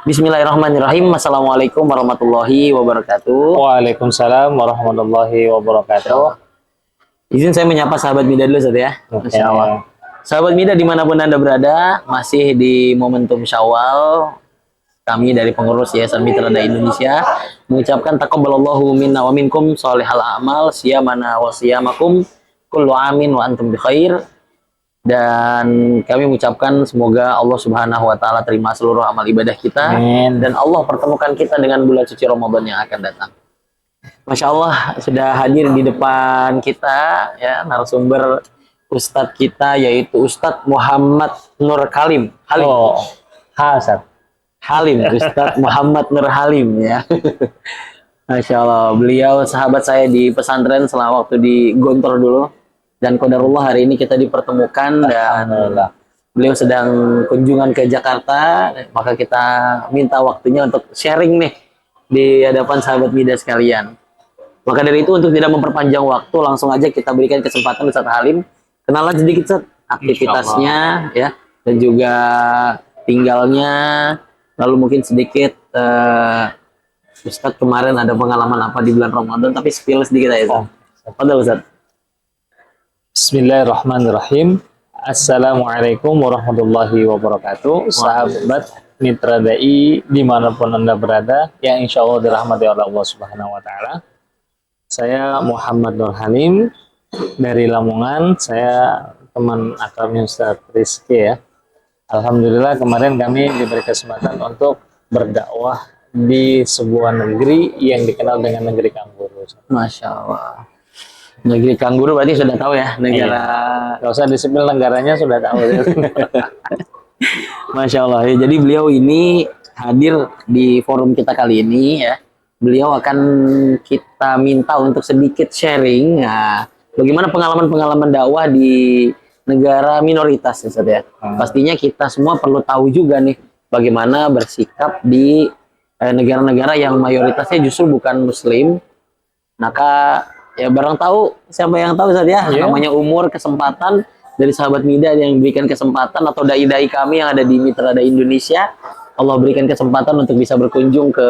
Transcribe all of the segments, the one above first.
Bismillahirrahmanirrahim. Assalamualaikum warahmatullahi wabarakatuh. Waalaikumsalam warahmatullahi wabarakatuh. Izin saya menyapa sahabat Mida dulu, Ustaz ya. Oke. Masya Allah. Sahabat Mida dimanapun Anda berada, masih di momentum Syawal, kami dari pengurus Yayasan Mitra Dai Indonesia mengucapkan taqabbalallahu minna wa minkum sholihal a'mal siyamana wa siyamakum kullu amin wa antum bi khair. Dan kami mengucapkan semoga Allah Subhanahu wa taala terima seluruh amal ibadah kita. Amin. Dan Allah pertemukan kita dengan bulan suci Ramadan yang akan datang. Masya Allah sudah hadir di depan kita ya narasumber Ustadz kita, yaitu Ustadz Muhammad Nur Halim. Oh, Ustaz. Halim, Ustadz Muhammad Nur Halim ya. Masya Allah, beliau sahabat saya di pesantren selama waktu di Gontor dulu. Dan qadarullah hari ini kita dipertemukan dan beliau sedang kunjungan ke Jakarta. Maka kita minta waktunya untuk sharing nih di hadapan sahabat Mida sekalian. Maka dari itu untuk tidak memperpanjang waktu, langsung aja kita berikan kesempatan Ustadz Halim. Kenalan sedikit Ustadz, aktivitasnya ya, dan juga tinggalnya. Lalu mungkin sedikit Ustadz kemarin ada pengalaman apa di bulan Ramadan, tapi spill sedikit aja Ustadz. Padahal Ustadz. Bismillahirrahmanirrahim. Assalamualaikum warahmatullahi wabarakatuh. Sahabat Mitra Dai dimanapun Anda berada, yang insya Allah dirahmati oleh Allah Subhanahu wa Ta'ala. Saya Muhammad Nur Halim dari Lamongan. Saya teman akrabnya Ustaz Rizky ya. Alhamdulillah kemarin kami diberi kesempatan untuk berdakwah di sebuah negeri yang dikenal dengan negeri kanguru. Masya Allah. Negeri kanguru berarti sudah tahu ya negara. Gak usah disebut negaranya, sudah tahu. Masya Allah ya. Jadi beliau ini hadir di forum kita kali ini ya. Beliau akan kita minta untuk sedikit sharing. Nah, bagaimana pengalaman-pengalaman dakwah di negara minoritas ya, Ustaz ya. Pastinya kita semua perlu tahu juga nih bagaimana bersikap di negara-negara yang mayoritasnya justru bukan Muslim. Maka ya barang tahu siapa yang tahu Ustaz ya. Namanya umur, kesempatan dari sahabat Mida yang diberikan kesempatan, atau dai-dai kami yang ada di Mitra Dai Indonesia, Allah berikan kesempatan untuk bisa berkunjung ke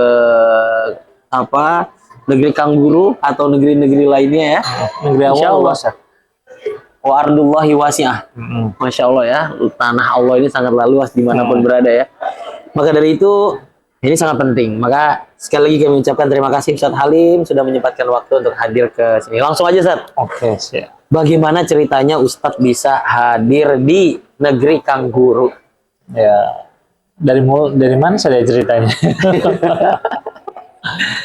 negeri kanguru atau negeri-negeri lainnya ya. Negeri Allah. Wa ardullahi wasi'ah. Masya Allah ya, tanah Allah ini sangatlah luas dimanapun berada ya. Maka dari itu ini sangat penting. Maka sekali lagi kami ucapkan terima kasih Ustadz Halim sudah menyempatkan waktu untuk hadir ke sini. Langsung aja Ustadz. Oke, siap. Bagaimana ceritanya Ustadz bisa hadir di negeri kanguru? Ya, dari mana saya ceritanya?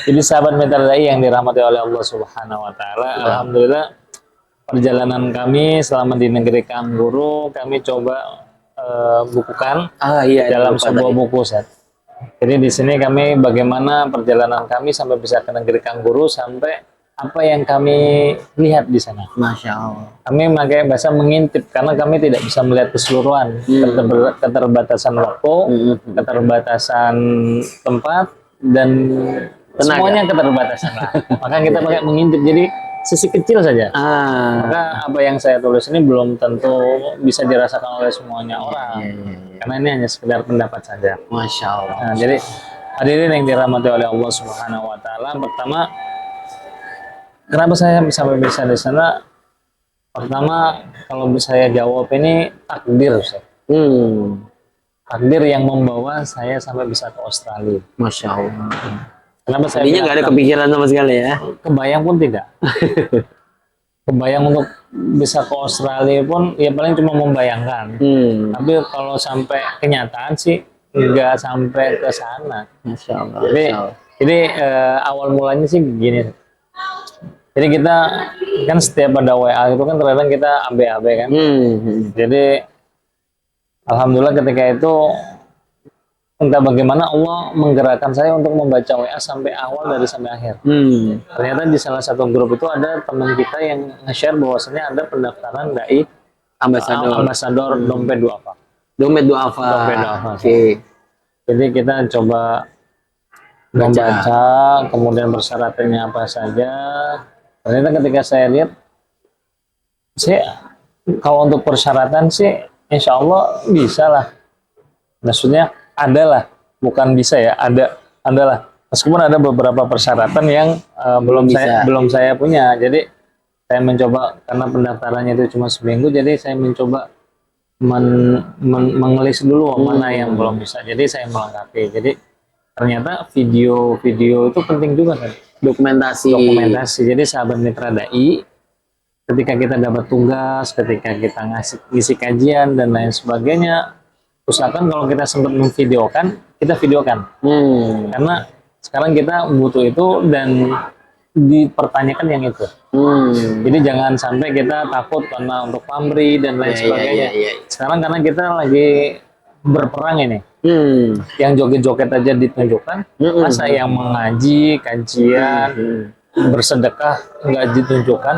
Jadi sahabat Mitra Dai yang dirahmati oleh Allah Subhanahu wa Ta'ala, alhamdulillah perjalanan kami selama di negeri kanguru kami coba bukukan dalam sebuah buku Ustaz. Jadi di sini kami bagaimana perjalanan kami sampai bisa ke negeri kanguru, sampai apa yang kami lihat di sana. Masya Allah. Kami pakai bahasa mengintip karena kami tidak bisa melihat keseluruhan, keterbatasan waktu, keterbatasan tempat, dan semuanya keterbatasan. Maka kita pakai mengintip, jadi sisi kecil saja. Maka apa yang saya tulis ini belum tentu bisa dirasakan oleh semuanya orang, karena ini hanya sekedar pendapat saja. Masya Allah. Nah, jadi hadirin yang dirahmati oleh Allah Subhanahu wa Ta'ala, pertama, kenapa saya sampai bisa di sana? Pertama, kalau saya jawab ini takdir, takdir yang membawa saya sampai bisa ke Australia. Masya Allah. Kenapa saya tadinya nggak ada kepikiran sama sekali ya? Kebayang pun tidak. Kebayang untuk bisa ke Australia pun ya paling cuma membayangkan. Tapi kalau sampai kenyataan sih nggak sampai ke sana. Masya Allah. Jadi awal mulanya sih begini. Jadi kita kan setiap ada WA itu kan terkadang kita AB-AB kan. Jadi alhamdulillah ketika itu entah bagaimana Allah menggerakkan saya untuk membaca WA sampai awal dari sampai akhir. Ternyata di salah satu grup itu ada teman kita yang nge-share bahwasannya ada pendaftaran dai ambasador dompet duafa. Dompet duafa. Oke. Jadi kita coba membaca, kemudian persyaratannya apa saja. Ternyata ketika saya lihat, kalau untuk persyaratan sih insya Allah bisa lah. Maksudnya adalah bukan bisa ya, adalah meskipun ada beberapa persyaratan yang belum saya punya. Jadi saya mencoba karena pendaftarannya itu cuma seminggu, jadi saya mencoba mengelis dulu mana yang belum bisa. Jadi saya melengkapi. Jadi ternyata video itu penting juga kan. Dokumentasi. Jadi sahabat mitra dai, ketika kita dapat tugas, ketika kita ngisi kajian dan lain sebagainya, usahakan kalau kita sempat memvideokan, kita videokan. Karena sekarang kita butuh itu dan dipertanyakan yang itu. Jadi jangan sampai kita takut karena untuk pamrih dan lain sebagainya. Sekarang karena kita lagi berperang ini, yang joget-joget aja ditunjukkan, masa yang mengaji, kajian, bersedekah nggak ditunjukkan.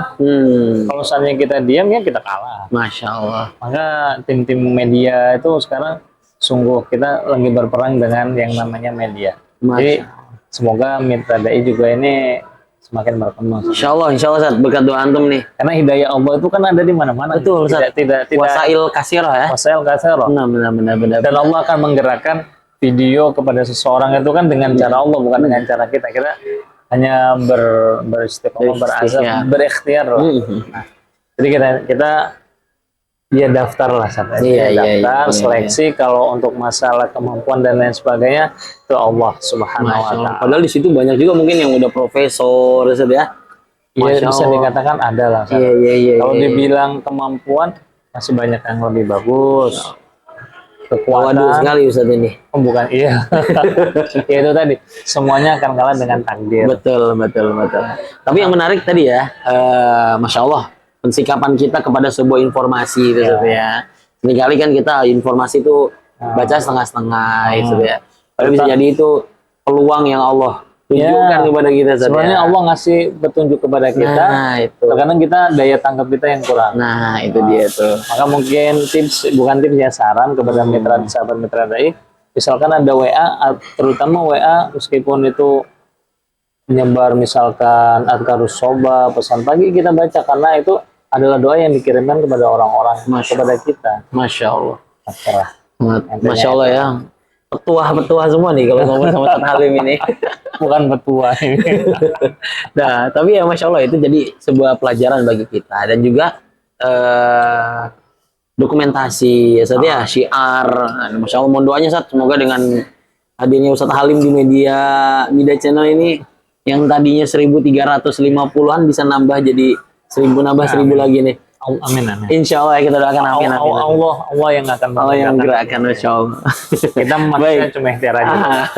Kalau misalnya kita diam ya kita kalah. Masya Allah. Maka tim-tim media itu sekarang sungguh kita lagi berperang dengan yang namanya media. Jadi semoga mitra dai juga ini semakin berkembang. Insya Allah Ustaz, berkat doa antum nih. Karena hidayah Allah itu kan ada di mana-mana. Betul Ustaz. Tidak Wasail kasirah ya. Wasail kasirah. Benar. Dan Allah akan menggerakkan video kepada seseorang itu kan dengan cara Allah, bukan dengan cara kita. Kita hanya beristiqomah, berazam, berikhtiar lah. Nah, jadi kita ya daftar lah daftar seleksi. Kalau untuk masalah kemampuan dan lain sebagainya itu Allah Subhanahu wa Ta'ala. Padahal di situ banyak juga mungkin yang udah profesor ya. Iya, bisa dikatakan ada lah. Iya. Kalau dibilang kemampuan masih banyak yang lebih bagus. Kekuatan sekali Ustaz ini. Oh, bukan, iya. Ya itu tadi, semuanya akan kalah dengan takdir. Betul. Tapi yang menarik tadi ya, Masya Allah, pensikapan kita kepada sebuah informasi itu ya. Seringkali kan kita informasi itu baca setengah-setengah gitu ya. Padahal bisa jadi itu peluang yang Allah tunjukkan kepada kita. Sebenarnya Allah ngasih petunjuk kepada kita. Nah, itu. Kadang kita daya tangkap kita yang kurang. Nah, itu dia tuh. Maka mungkin bukan tips ya, saran kepada sahabat mitra dai. Misalkan ada WA, terutama WA meskipun itu menyebar misalkan adkarus soba, pesan pagi kita baca karena itu adalah doa yang dikirimkan kepada orang-orang kepada kita. Masya Allah. Masya Allah ya. Petuah semua nih kalau ngomong sama Ustaz Halim ini. Bukan petuah ini. Nah, tapi ya Masya Allah itu jadi sebuah pelajaran bagi kita dan juga dokumentasi ya Ustaz ya, syiar. Nah, Masya Allah, mohon doanya Ustaz, semoga dengan hadirnya Ustaz Halim di media channel ini yang tadinya 1350-an bisa nambah jadi 1000, nambah 1000 lagi nih. Amin. Insya Allah ya, kita doakan amin. Allah yang akan menggerakkan, Masya Allah. Kita memastikan cuma ikhtiar aja.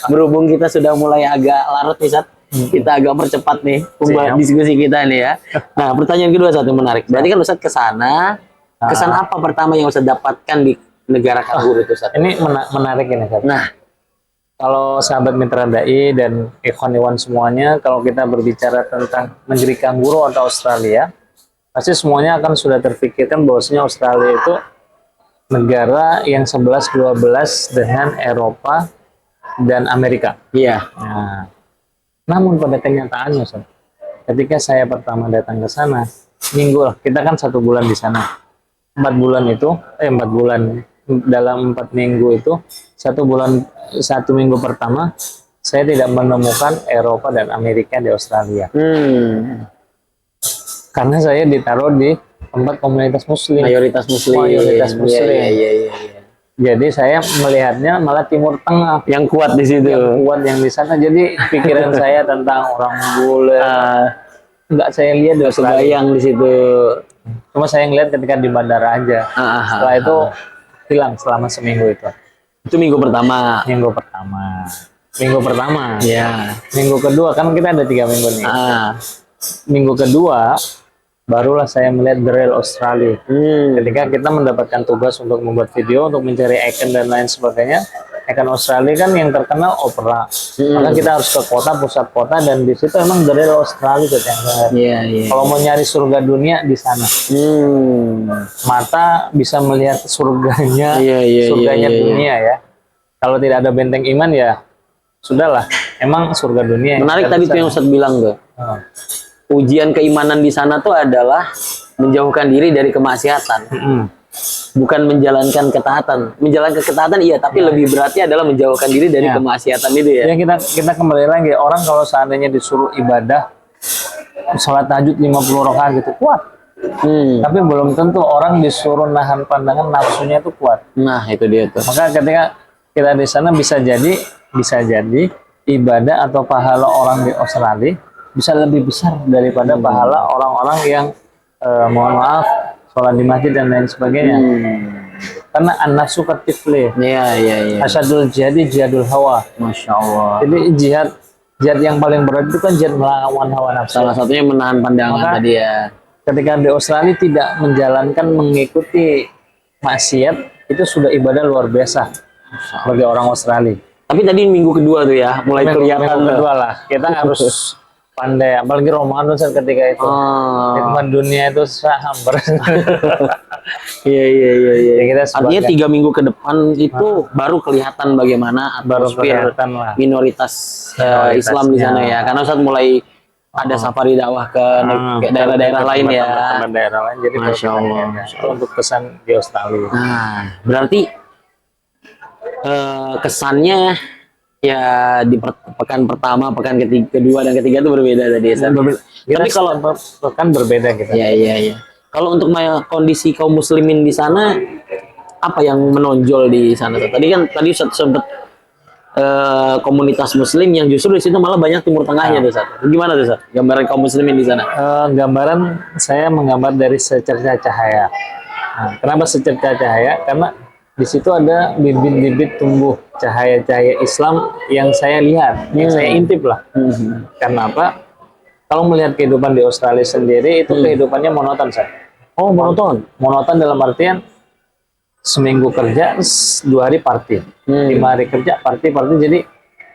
Berhubung kita sudah mulai agak larut nih Ustaz, kita agak percepat nih diskusi kita nih ya. Nah, pertanyaan kedua Ustaz yang menarik. Berarti kan Ustaz kesana, kesan apa pertama yang Ustaz dapatkan di negara Kangguru itu Ustaz? Ini menarik ini Ustaz. Nah, kalau sahabat mitra dai dan ikhwan semuanya, kalau kita berbicara tentang negeri Kangguru atau Australia, pasti semuanya akan sudah terfikirkan bahwasanya Australia itu negara yang 11-12 dengan Eropa dan Amerika. Iya. Nah, namun pada kenyataannya, Ustaz, ketika saya pertama datang ke sana, kita kan 1 bulan di sana. 4 bulan dalam 4 minggu itu, 1 minggu pertama saya tidak menemukan Eropa dan Amerika di Australia. Karena saya ditaruh di tempat komunitas muslim. Mayoritas muslim. Iya. Jadi saya melihatnya malah Timur Tengah yang kuat di situ. Yang di sana. Jadi pikiran saya tentang orang bule nggak saya lihat di Australia di situ. Cuma saya ngeliat ketika di bandara aja. Setelah itu hilang selama seminggu itu. Itu minggu pertama. Minggu pertama. Ya. Minggu kedua kan kita ada 3 minggu nih. Minggu kedua barulah saya melihat The Real Australia. Ketika kita mendapatkan tugas untuk membuat video, untuk mencari icon dan lain sebagainya. Icon Australia kan yang terkenal opera. Maka kita harus ke pusat kota, dan di situ emang The Real Australia Kalau mau nyari surga dunia di sana. Mata bisa melihat surganya, dunia ya. Kalau tidak ada benteng iman ya sudahlah. Emang surga dunia. Menarik tadi tuh yang Ustadz bilang tuh. Ujian keimanan di sana tuh adalah menjauhkan diri dari kemaksiatan. bukan menjalankan ketaatan. Menjalankan ketaatan iya, tapi lebih beratnya adalah menjauhkan diri dari Ya. kemaksiatan itu ya. Ya kita kembali lagi, orang kalau seandainya disuruh ibadah sholat tahajud 50 rakaat gitu kuat. Tapi belum tentu orang disuruh nahan pandangan nafsunya itu kuat. Nah, itu dia tuh. Maka ketika kita di sana bisa jadi ibadah atau pahala orang di Australia bisa lebih besar daripada pahala orang-orang yang mohon maaf sholat di masjid dan lain sebagainya. Karena an-nafsu katifli. Iya, iya, iya. Asyadul jihadi jihadul hawa. Masya Allah. Jadi jihad yang paling berat itu kan jihad melawan hawa nafsu. Salah satunya menahan pandangan Maka, tadi ya. ketika di Australia tidak menjalankan mengikuti maksiat itu sudah ibadah luar biasa bagi orang Australia. Tapi tadi minggu kedua tuh ya, mulai kelihatan Minggu tuh. kedua lah, kita harus pandai, apalagi Ramadan saat ketika itu. Oh. Nikmat dunia itu hambar. Iya, iya, iya, iya. Ya, kita Artinya sebagai- 3 minggu ke depan itu baru kelihatan bagaimana Baru atmosfer kelihatan lah. minoritas Minoritasnya. Islam di sana ya. Karena saat mulai ada safari dakwah ke ke daerah-daerah lain ya. Tempat daerah lain. Jadi baru Masya Allah. kelihatan. Itu untuk kesan di Australia. Nah, berarti kesannya ya di pekan pertama, pekan kedua dan ketiga itu berbeda tadi ya. San? Tapi kalau kan berbeda gitu. Iya, iya, iya. Kalau untuk kondisi kaum muslimin di sana, apa yang menonjol di sana? Tadi Ustaz sempat komunitas muslim yang justru di situ malah banyak Timur Tengahnya tuh, Ustaz. Gimana tuh, Ustaz? Gambaran kaum muslimin di sana? Gambaran saya menggambar dari secerca cahaya. Nah, kenapa secerca cahaya? Karena di situ ada bibit-bibit tumbuh cahaya-cahaya Islam yang saya lihat, yang saya intip lah. Karena apa? Kalau melihat kehidupan di Australia sendiri itu kehidupannya monoton, Saya. Oh, monoton. Monoton dalam artian seminggu kerja, 2 hari party, 5 hari kerja party. Jadi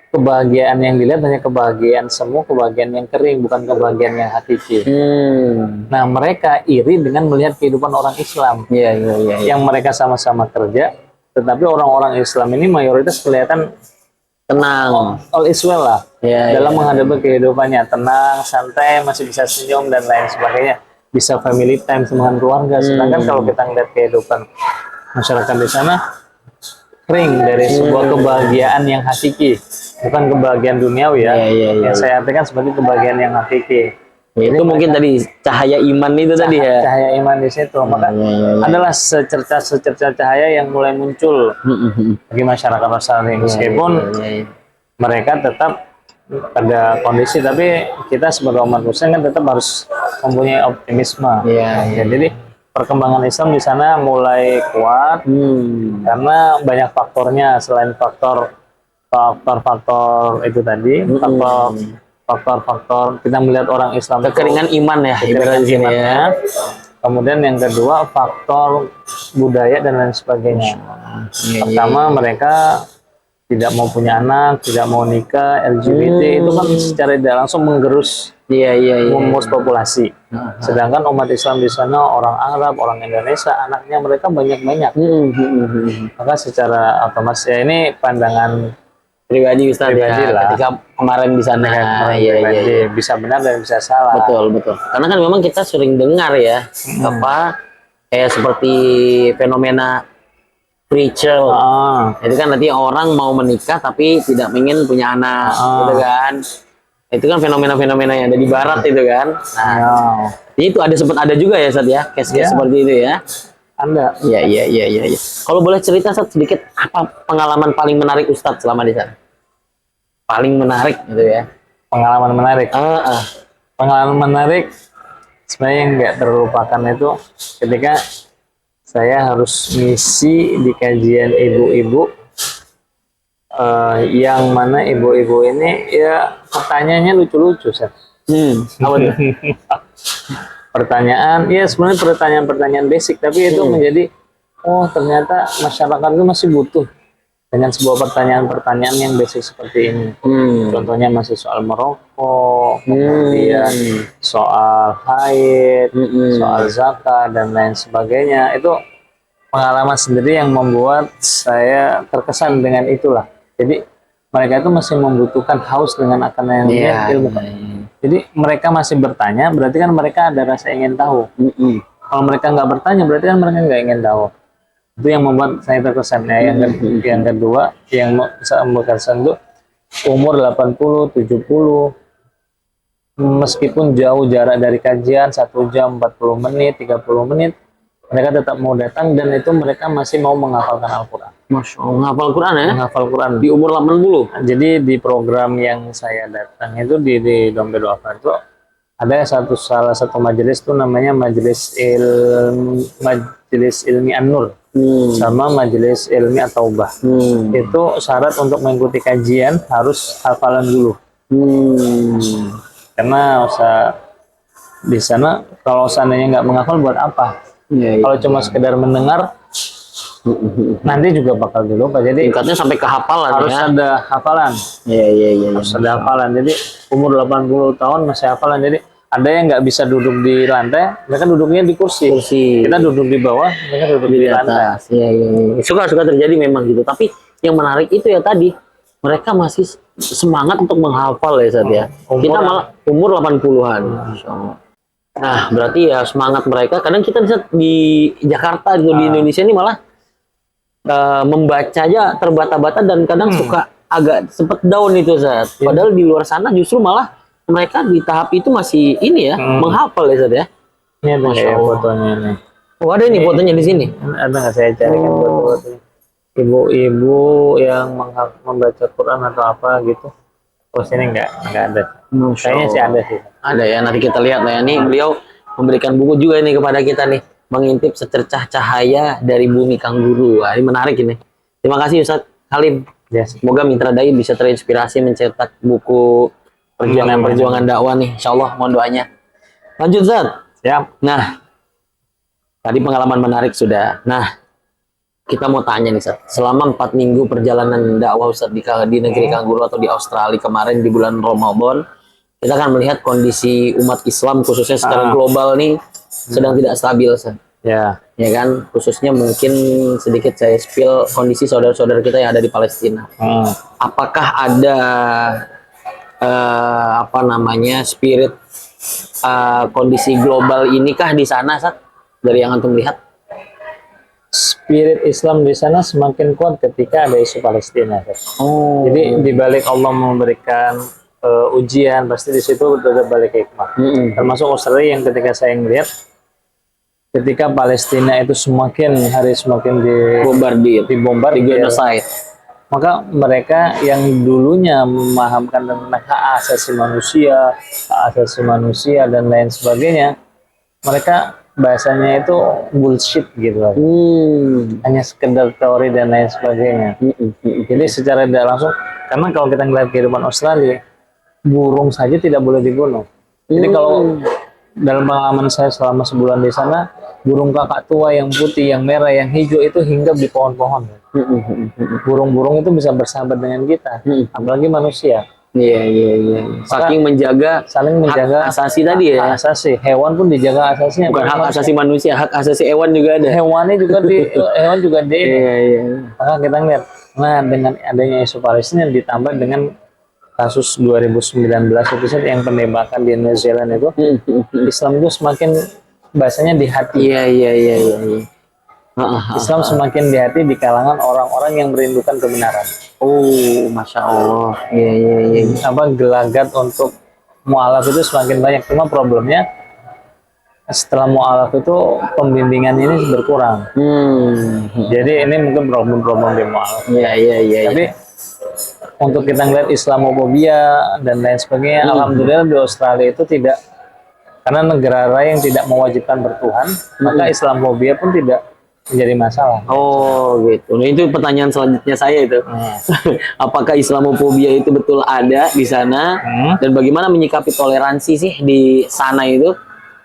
kebahagiaan yang dilihat hanya kebahagiaan semu, kebahagiaan yang kering, bukan kebahagiaan yang hakiki. Nah, mereka iri dengan melihat kehidupan orang Islam. Iya, iya, iya. Yang mereka sama-sama kerja, tetapi orang-orang Islam ini mayoritas kelihatan Tenang. all is well lah. Iya, Dalam iya. menghadapi kehidupannya, tenang, santai, masih bisa senyum dan lain sebagainya. Bisa family time dengan keluarga. Sedangkan kalau kita ngeliat kehidupan masyarakat di sana, kering dari sebuah kebahagiaan yang hakiki, bukan kebahagiaan duniawi ya. Iya, iya, iya. Yang saya artikan sebagai kebahagiaan yang hakiki. Itu mungkin tadi cahaya iman itu tadi ya. Cahaya iman di situ. Maka Iya, iya, iya. adalah secerca cahaya yang mulai muncul bagi masyarakat Australia. Meskipun Iya, iya. mereka tetap pada kondisi, tapi kita sebagai umat muslim kan tetap harus mempunyai optimisme. Iya, iya. Jadi perkembangan Islam di sana mulai kuat karena banyak faktornya selain faktor itu tadi, faktor kita melihat orang Islam itu Kekeringan iman ya, kekeringan ibarat di sini ya. imannya. Kemudian yang kedua faktor budaya dan lain sebagainya. Iya, Pertama mereka tidak mau punya anak, tidak mau nikah, LGBT itu kan secara tidak langsung menggerus Iya, iya, iya. memus populasi. Sedangkan umat Islam di sana orang Arab, orang Indonesia, anaknya mereka banyak-banyak. Maka secara otomatis ya ini pandangan Pribadi Ustaz Pribadi ya, lah. ketika kemarin di sana. orang Iya, iya, pribadi. iya. Bisa benar dan bisa salah. Betul, betul. Karena kan memang kita sering dengar ya, apa kayak seperti fenomena preacher. Itu kan nanti orang mau menikah tapi tidak ingin punya anak, gitu kan. Itu kan fenomena-fenomena yang ada di barat itu kan. Nah, itu sempat ada juga ya Ustaz ya, case-case Ya. seperti itu ya. Anda Iya, iya, iya, iya. Iya. Kalau boleh cerita Ustaz sedikit apa pengalaman paling menarik Ustaz selama di sana? Paling menarik gitu ya. pengalaman menarik. Ah. Pengalaman menarik sebenarnya yang nggak terlupakan itu ketika saya harus ngisi di kajian ibu-ibu yang mana ibu-ibu ini ya pertanyaannya lucu-lucu, Seth. Apa tuh? Pertanyaan, ya sebenarnya pertanyaan-pertanyaan basic, tapi itu menjadi, oh ternyata masyarakat itu masih butuh dengan sebuah pertanyaan-pertanyaan yang basic seperti ini. Contohnya masih soal merokok, kemudian soal haid, soal zakat, dan lain sebagainya. Itu pengalaman sendiri yang membuat saya terkesan dengan itulah. Jadi mereka itu masih membutuhkan haus dengan akan ilmu. Jadi mereka masih bertanya, berarti kan mereka ada rasa ingin tahu. Kalau mereka nggak bertanya, berarti kan mereka nggak ingin tahu. Itu yang membuat saya terkesan. Ya, yang kedua yang berkesan itu umur 80, 70, meskipun jauh jarak dari kajian 1 jam 40 menit, 30 menit, mereka tetap mau datang dan itu mereka masih mau menghafalkan Al-Quran. Masya Allah, menghafal Quran ya? Menghafal Quran. Di umur 80? Jadi di program yang saya datang itu di Dompet Wafa itu ada salah satu majelis itu namanya Majelis Ilmi An-Nur sama Majelis Ilmi At-Taubah. Itu syarat untuk mengikuti kajian harus hafalan dulu. Karena usah di sana kalau seandainya nggak menghafal buat apa? Kalau cuma sekedar mendengar nanti juga bakal dilupa. Jadi tingkatnya sampai ke hafalan harus ya? ada hafalan. Iya. Harus ada hafalan. Jadi umur 80 tahun masih hafalan. Jadi ada yang nggak bisa duduk di lantai, mereka duduknya di kursi. Kita duduk di bawah, mereka duduk di lantai. Iya. Suka terjadi memang gitu. Tapi yang menarik itu ya tadi, mereka masih semangat untuk menghafal ya Ustaz ya. Kita malah umur 80-an. Nah, berarti ya semangat mereka. Kadang kita di Jakarta gitu, di Indonesia ini malah membaca aja terbata-bata dan kadang suka agak sempet down itu Ustaz. Padahal di luar sana justru malah mereka di tahap itu masih ini ya, menghafal ya Ustaz ya. Ini ada kayak fotonya nih. Oh, ada ini fotonya di sini. Ada nggak saya carikan foto-fotonya? Ibu-ibu yang membaca Quran atau apa gitu. Oh, sini nggak ada. Kayaknya sih ada sih. Ada ya, nanti kita lihat lah ya. Nih beliau memberikan buku juga nih kepada kita nih. Mengintip secercah cahaya dari bumi Kang Guru. Wah, ini menarik ini. Terima kasih Ustaz Halim. Yes. Semoga Mitra Dai bisa terinspirasi mencetak buku perjuangan dakwah nih. Insya Allah, mohon doanya. Lanjut Ustaz. Siap. Nah, tadi pengalaman menarik sudah. Nah, kita mau tanya nih Ustaz. Selama 4 minggu perjalanan dakwah Ustaz di negeri Kang Guru atau di Australia kemarin di bulan Ramadan, kita akan melihat kondisi umat Islam khususnya secara global nih sedang tidak stabil Ustaz. Ya kan, khususnya mungkin sedikit saya spill kondisi saudara-saudara kita yang ada di Palestina. Apakah ada spirit kondisi global inikah di sana Ustaz? Dari yang antum lihat? Spirit Islam di sana semakin kuat ketika ada isu Palestina. Jadi di balik Allah memberikan ujian, pasti di situ ada balik hikmah. Termasuk Australia yang ketika saya melihat ketika Palestina itu semakin hari semakin dibombardir, genocide, maka mereka yang dulunya memahamkan tentang hak asasi manusia dan lain sebagainya, mereka bahasanya itu bullshit gitu. Hanya sekedar teori dan lain sebagainya. Jadi secara tidak langsung, karena kalau kita melihat kehidupan Australia, burung saja tidak boleh dibunuh. Jadi kalau dalam pengalaman saya selama sebulan di sana, burung kakak tua yang putih, yang merah, yang hijau itu hinggap di pohon-pohon. Burung-burung itu bisa bersahabat dengan kita, apalagi manusia. Iya. Saling menjaga hak asasi tadi ya. Hak asasi hewan pun dijaga asasinya. Bukan hak asasi manusia, hak asasi hewan juga ada. Hewan juga di. Iya. Maka kita lihat, nah dengan adanya isu Palestina ditambah dengan kasus 2019 itu yang penembakan di New Zealand itu, Islam itu semakin bahasanya di hati. Iya. Islam semakin di hati di kalangan orang-orang yang merindukan kebenaran. Oh, Masya Allah. Iya. Gelagat untuk mu'alaf itu semakin banyak. Cuma problemnya setelah mu'alaf itu pembimbingan ini berkurang. Jadi ini mungkin problem di mu'alaf. Iya. Tapi untuk kita ngeliat Islamofobia dan lain sebagainya, alhamdulillah di Australia itu tidak, karena negara yang tidak mewajibkan bertuhan, maka Islamofobia pun tidak menjadi masalah. Oh gitu. Nah, itu pertanyaan selanjutnya saya itu. Apakah Islamofobia itu betul ada di sana dan bagaimana menyikapi toleransi sih di sana itu?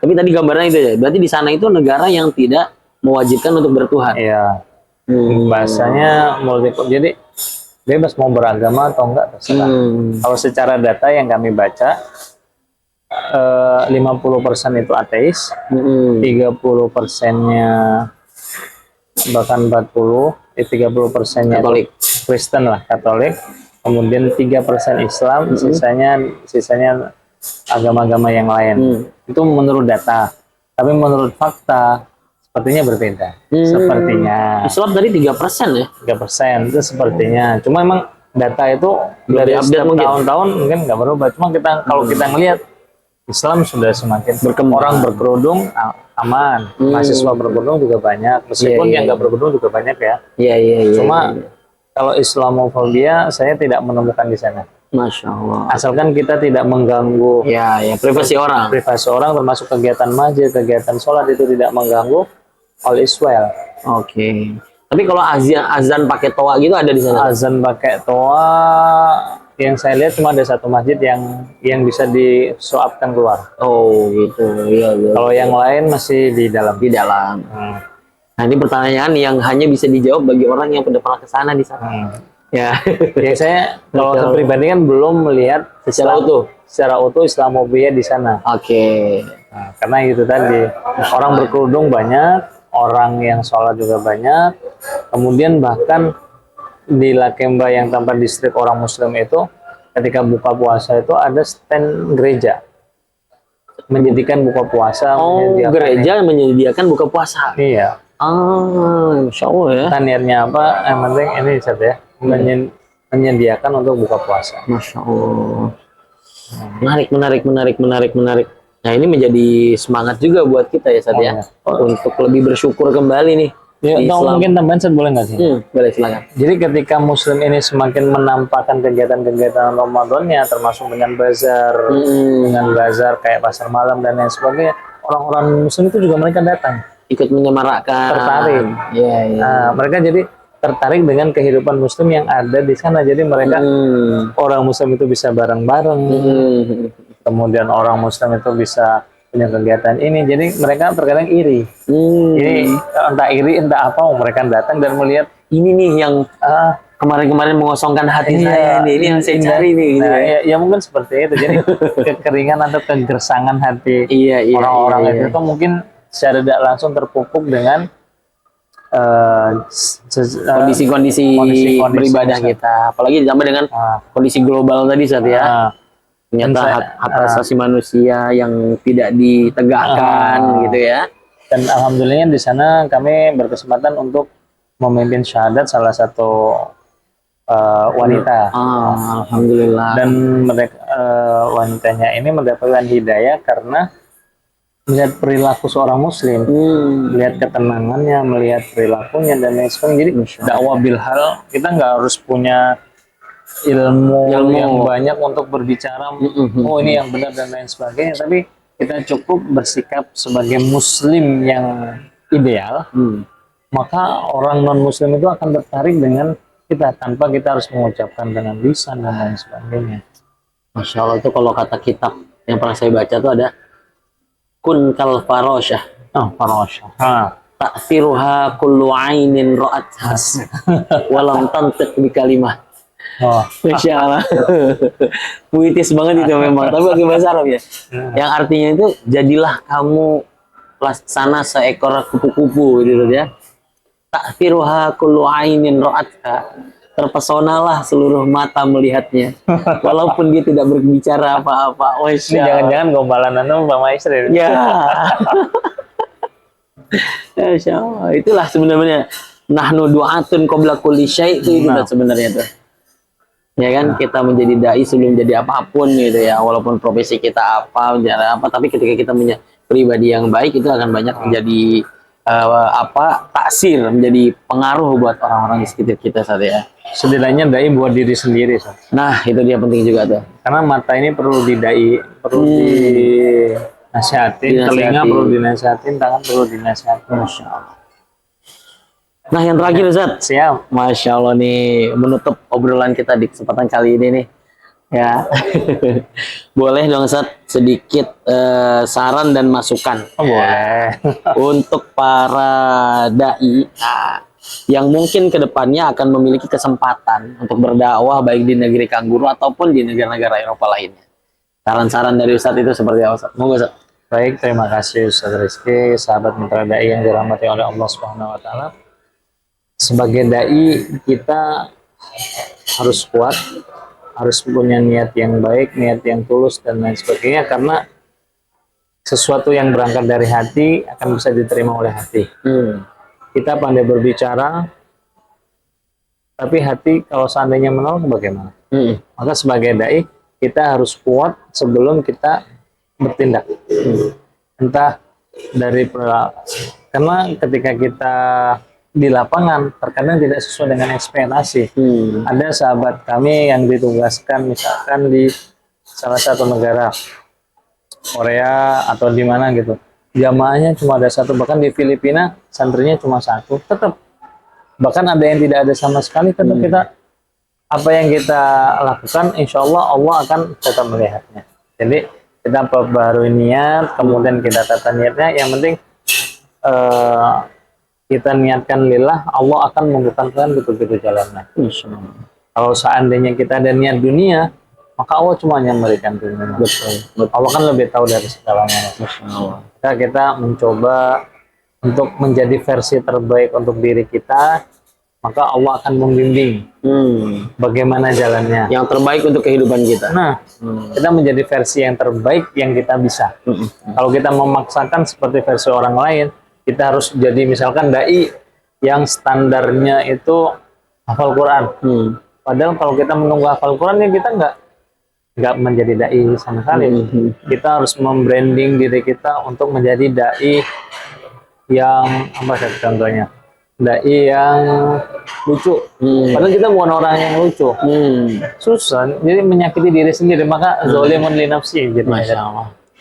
Tapi tadi gambarnya itu ya. Berarti di sana itu negara yang tidak mewajibkan untuk bertuhan. Iya. Bahasanya jadi bebas mau beragama atau enggak terserah. Kalau secara data yang kami baca 50% itu ateis, 30%-nya bahkan 30%-nya Kristen lah, Katolik, kemudian 3% Islam, sisanya agama-agama yang lain. Itu menurut data. Tapi menurut fakta sepertinya berbeda. Hmm. Sepertinya Islam tadi 3% ya. 3% itu sepertinya. Cuma emang data itu Belum dari diupdate setiap mungkin. tahun-tahun mungkin nggak berubah. Cuma kalau kita ngelihat Islam sudah semakin Berkembang. orang berkerudung aman, mahasiswa berkerudung juga banyak. Meskipun Iya, yang nggak berkerudung juga banyak ya. Iya, iya, iya. Cuma iya. kalau Islamofobia saya tidak menemukan di sana. Masya Allah. Asalkan kita tidak mengganggu Ya, ya, privasi orang. privasi orang, termasuk kegiatan masjid, kegiatan sholat itu tidak mengganggu, all is well. Oke. Tapi kalau azan pakai toa gitu ada di sana? Azan pakai toa yang saya lihat cuma ada satu masjid yang bisa disuapkan keluar. Oh, gitu. Iya, iya. Kalau yang lain masih di dalam. Di dalam. Nah, ini pertanyaan yang hanya bisa dijawab bagi orang yang pernah ke sana di sana. Ya. Ya saya kalau saya pribadi kan belum melihat secara utuh Islamofobia di sana. Oke. Nah, karena itu tadi orang berkerudung banyak, orang yang sholat juga banyak. Kemudian bahkan di Lakemba yang tempat distrik orang Muslim itu, ketika buka puasa itu ada stand gereja menyediakan buka puasa. Oh, gereja menyediakan buka puasa. Iya. Insya Allah ya. Tanirnya apa? Yang penting ini saja ya, menyediakan untuk buka puasa. Masya Allah. Menarik. Nah, ini menjadi semangat juga buat kita ya, Sad ya. Untuk lebih bersyukur kembali nih. Ya, mungkin tambahan Sad boleh nggak sih? Boleh, silakan. Jadi ketika Muslim ini semakin menampakkan kegiatan-kegiatan Ramadannya, termasuk dengan bazar, kayak pasar malam dan lain sebagainya, orang-orang Muslim itu juga mereka datang. Ikut menyemarakkan. Tertarik. Iya. Nah, mereka jadi tertarik dengan kehidupan Muslim yang ada di sana. Jadi mereka orang Muslim itu bisa bareng-bareng. Kemudian orang Muslim itu bisa punya kegiatan ini. Jadi mereka terkadang iri. Ini entah iri entah apa, mereka datang dan melihat ini nih yang kemarin-kemarin mengosongkan hati saya nih. Ini yang saya cari nih. Nah, ya mungkin seperti itu. Jadi kekeringan atau kegersangan hati orang-orang itu mungkin secara tidak langsung terpupuk dengan kondisi beribadah kita, apalagi ditambah dengan kondisi global tadi saat ya. Ternyata hak asasi manusia yang tidak ditegakkan gitu ya. Dan alhamdulillah di sana kami berkesempatan untuk memimpin syahadat salah satu wanita. Alhamdulillah. Dan mereka wanitanya ini mendapatkan hidayah karena melihat perilaku seorang Muslim, melihat ketenangannya, melihat perilakunya dan lain sebagainya. Jadi dakwah bilhal kita nggak harus punya ilmu yang banyak untuk berbicara. Oh ini yang benar dan lain sebagainya. Tapi kita cukup bersikap sebagai Muslim yang ideal. Maka orang non Muslim itu akan tertarik dengan kita tanpa kita harus mengucapkan dengan lisan dan lain sebagainya. Masya Allah, itu kalau kata kitab yang pernah saya baca tuh ada kun kal farosyah. Farosyah. Ta'thiruha kullu ainin ra'atha walam tantiq bi kalimah. Masya Allah. Puitis banget itu memang, tapi pakai bahasa Arab ya. Yang artinya itu jadilah kamu laksana seekor kupu-kupu gitu ya. Ta'thiruha kullu ainin ra'atha. Terpesonalah seluruh mata melihatnya, walaupun dia tidak berbicara apa-apa. Ini jangan-jangan gombalan anu sama istri. Ya. Masya Allah. Itulah sebenarnya nahnu du'atun qabla kulli syai' itu sebenarnya tuh. Ya kan, kita menjadi dai sebelum jadi apapun gitu ya, walaupun profesi kita apa, tapi ketika kita punya pribadi yang baik itu akan banyak menjadi taksir, menjadi pengaruh buat orang-orang di sekitar kita saat ya. Setidaknya dai buat diri sendiri. Nah, itu dia penting juga tuh. Karena mata ini perlu didai, perlu dinasihatin, telinga perlu dinasihatin, tangan perlu dinasihatin. Masya Allah. Nah, yang terakhir Ustaz. Siap. Masya Allah nih, menutup obrolan kita di kesempatan kali ini nih. Ya. Boleh dong Ustaz sedikit saran dan masukan. Boleh. Untuk para dai yang mungkin kedepannya akan memiliki kesempatan untuk berdakwah baik di negeri Kangguru ataupun di negara-negara Eropa lainnya. Saran-saran dari Ustaz itu seperti apa Ustaz? Monggo Ustaz. Baik, terima kasih Ustaz Rizky, sahabat mitra dai yang dirahmati oleh Allah Subhanahu wa taala. Sebagai dai kita harus kuat, harus punya niat yang baik, niat yang tulus dan lain sebagainya, karena sesuatu yang berangkat dari hati akan bisa diterima oleh hati. Kita pandai berbicara, tapi hati kalau seandainya menolak bagaimana? Maka sebagai dai kita harus kuat sebelum kita bertindak. Entah dari karena ketika kita di lapangan terkadang tidak sesuai dengan ekspektasi. Ada sahabat kami yang ditugaskan misalkan di salah satu negara Korea atau di mana gitu, jamaahnya cuma ada satu, bahkan di Filipina santrinya cuma satu, tetap bahkan ada yang tidak ada sama sekali, tetap kita apa yang kita lakukan insya Allah Allah akan tetap melihatnya. Jadi kita perbarui niat, kemudian kita tata niatnya, yang penting kita niatkan lillah, Allah akan membukakan betul-betul jalannya. Kalau seandainya kita ada niat dunia, maka Allah cuma hanya memberikan dunia. Betul. Allah kan lebih tahu dari segalanya. Kita mencoba untuk menjadi versi terbaik untuk diri kita, maka Allah akan membimbing bagaimana jalannya. Yang terbaik untuk kehidupan kita. Nah, kita menjadi versi yang terbaik yang kita bisa. Kalau kita memaksakan seperti versi orang lain, kita harus jadi misalkan dai yang standarnya itu hafal Quran. Padahal kalau kita menunggu hafal Quran, ya kita nggak menjadi dai sama sekali. Kita harus membranding diri kita untuk menjadi dai yang apa contohnya? Dai yang lucu. Padahal kita bukan orang yang lucu. Susah. Jadi menyakiti diri sendiri, maka zalimun li nafsi gitu.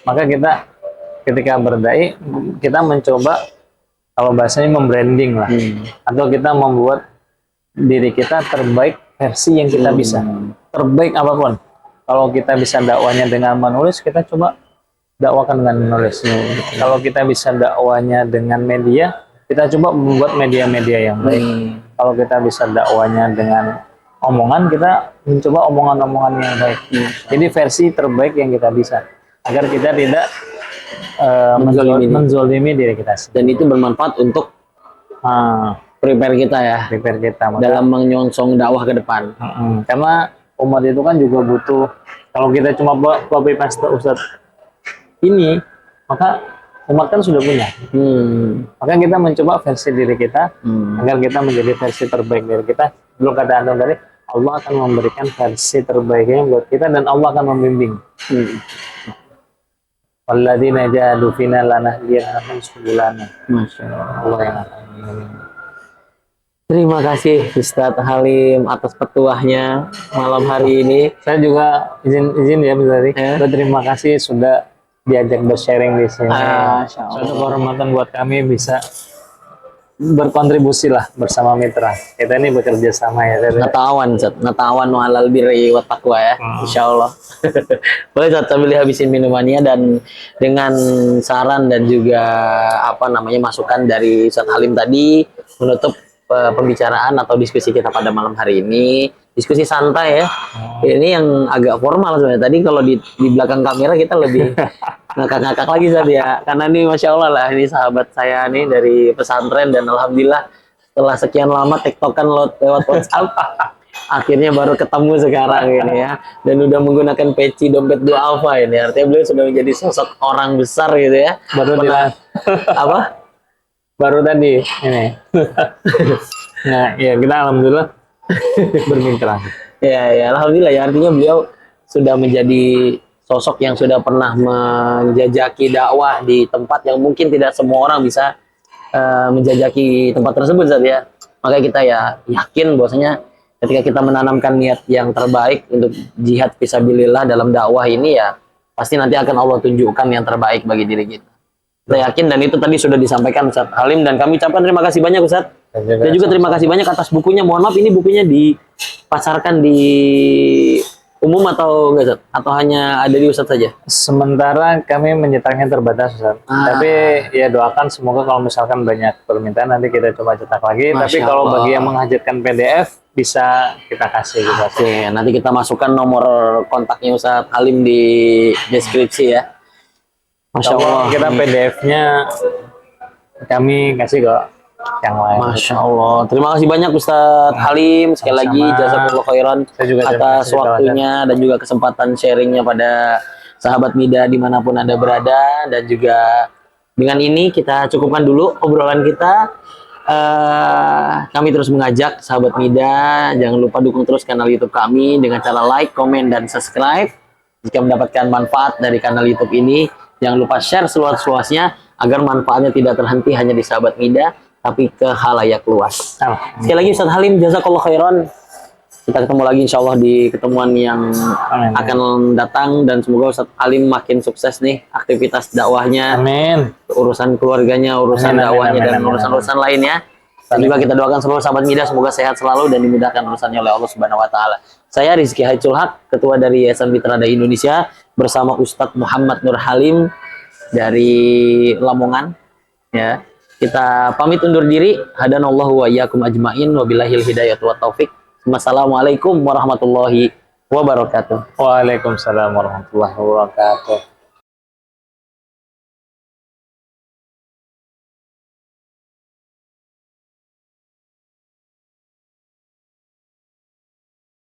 Maka kita ketika berdai, kita mencoba kalau bahasanya membranding lah, atau kita membuat diri kita terbaik versi yang kita bisa. Terbaik apapun. Kalau kita bisa dakwanya dengan menulis, kita coba dakwakan dengan menulis. Kalau kita bisa dakwanya dengan media, kita coba membuat media-media yang baik. Kalau kita bisa dakwanya dengan omongan, kita mencoba omongan-omongan yang baik. Jadi versi terbaik yang kita bisa, agar kita tidak menzolimi diri kita sendiri. Dan itu bermanfaat untuk prepare kita ya. Prepare kita dalam menyongsong dakwah ke depan. Karena umat itu kan juga butuh. Kalau kita cuma copy paste Ustadz ini, maka umat kan sudah punya. Maka kita mencoba versi diri kita agar kita menjadi versi terbaik dari kita. Belum kata antum tadi, Allah akan memberikan versi terbaiknya buat kita dan Allah akan membimbing. Walladzina jahadu fina lanahdiyannahum subulana. Allah yang akan membimbing. Terima kasih Ustadz Halim atas petuahnya malam hari ini. Saya juga izin ya Ustadz. Terima kasih sudah diajak bersharing di sini. Suatu kehormatan buat kami bisa berkontribusi lah bersama mitra. Kita ini bekerja sama ya. Natawan halal birri wa taqwa ya. Insyaallah. Boleh Ustadz sambil habisin minumannya, dan dengan saran dan juga masukan dari Ustadz Halim tadi menutup pembicaraan atau diskusi kita pada malam hari ini. Diskusi santai ya. Ini yang agak formal sebenarnya. Tadi kalau di belakang kamera kita lebih ngakak-ngakak lagi Ustadz ya. Karena ini Masya Allah lah, ini sahabat saya nih dari pesantren, dan alhamdulillah setelah sekian lama tektokan lewat WhatsApp akhirnya baru ketemu sekarang ini ya. Dan udah menggunakan peci dompet Dua Alfa ini. Artinya beliau sudah menjadi sosok orang besar gitu ya. Baru tadi ini. Nah, ya kita alhamdulillah bermitra. Ya, alhamdulillah ya, artinya beliau sudah menjadi sosok yang sudah pernah menjajaki dakwah di tempat yang mungkin tidak semua orang bisa menjajaki tempat tersebut Ustadz ya. Maka kita ya yakin bahwasanya ketika kita menanamkan niat yang terbaik untuk jihad fisabilillah dalam dakwah ini, ya pasti nanti akan Allah tunjukkan yang terbaik bagi diri kita. Kita yakin, dan itu tadi sudah disampaikan Ustadz Halim, dan kami ucapkan terima kasih banyak Ustadz. Dan juga terima kasih banyak atas bukunya. Mohon maaf, ini bukunya dipasarkan di umum atau enggak Ustadz? Atau hanya ada di Ustadz saja? Sementara kami menyetaknya terbatas Ustadz. Tapi ya doakan semoga kalau misalkan banyak permintaan nanti kita coba cetak lagi. Tapi kalau bagi yang menghajatkan PDF bisa kita kasih juga. Oke, nanti kita masukkan nomor kontaknya Ustadz Halim di deskripsi ya. Masya Allah, kita PDF-nya kami kasih ke yang lain. Masya Allah, terima kasih banyak Ustadz Halim, sekali lagi jazakallahu khairan atas waktunya dan juga kesempatan sharingnya pada sahabat Mida dimanapun Anda berada. Dan juga dengan ini kita cukupkan dulu obrolan kita. Kami terus mengajak sahabat Mida, jangan lupa dukung terus kanal YouTube kami dengan cara like, komen, dan subscribe. Jika mendapatkan manfaat dari kanal YouTube ini, jangan lupa share seluas-luasnya agar manfaatnya tidak terhenti hanya di sahabat Mida, tapi ke halayak luas. Sekali lagi Ustaz Halim, jazakallah khairan. Kita ketemu lagi insya Allah di ketemuan yang akan datang, dan semoga Ustaz Halim makin sukses nih aktivitas dakwahnya, Amin. urusan keluarganya, urusan dakwahnya, dan urusan-urusan lainnya. Dan juga kita doakan seluruh sahabat Mida semoga sehat selalu dan dimudahkan urusannya oleh Allah Subhanahu wa taala. Saya Rizky Haicul Haq, ketua dari Yayasan Mitra Dai Indonesia, bersama Ustadz Muhammad Nur Halim dari Lamongan, ya. Kita pamit undur diri. Hadanallahu wa iyyakum ajmain, wabillahil hidayatu wat taufik. Wassalamualaikum warahmatullahi wabarakatuh. Waalaikumsalam warahmatullahi wabarakatuh.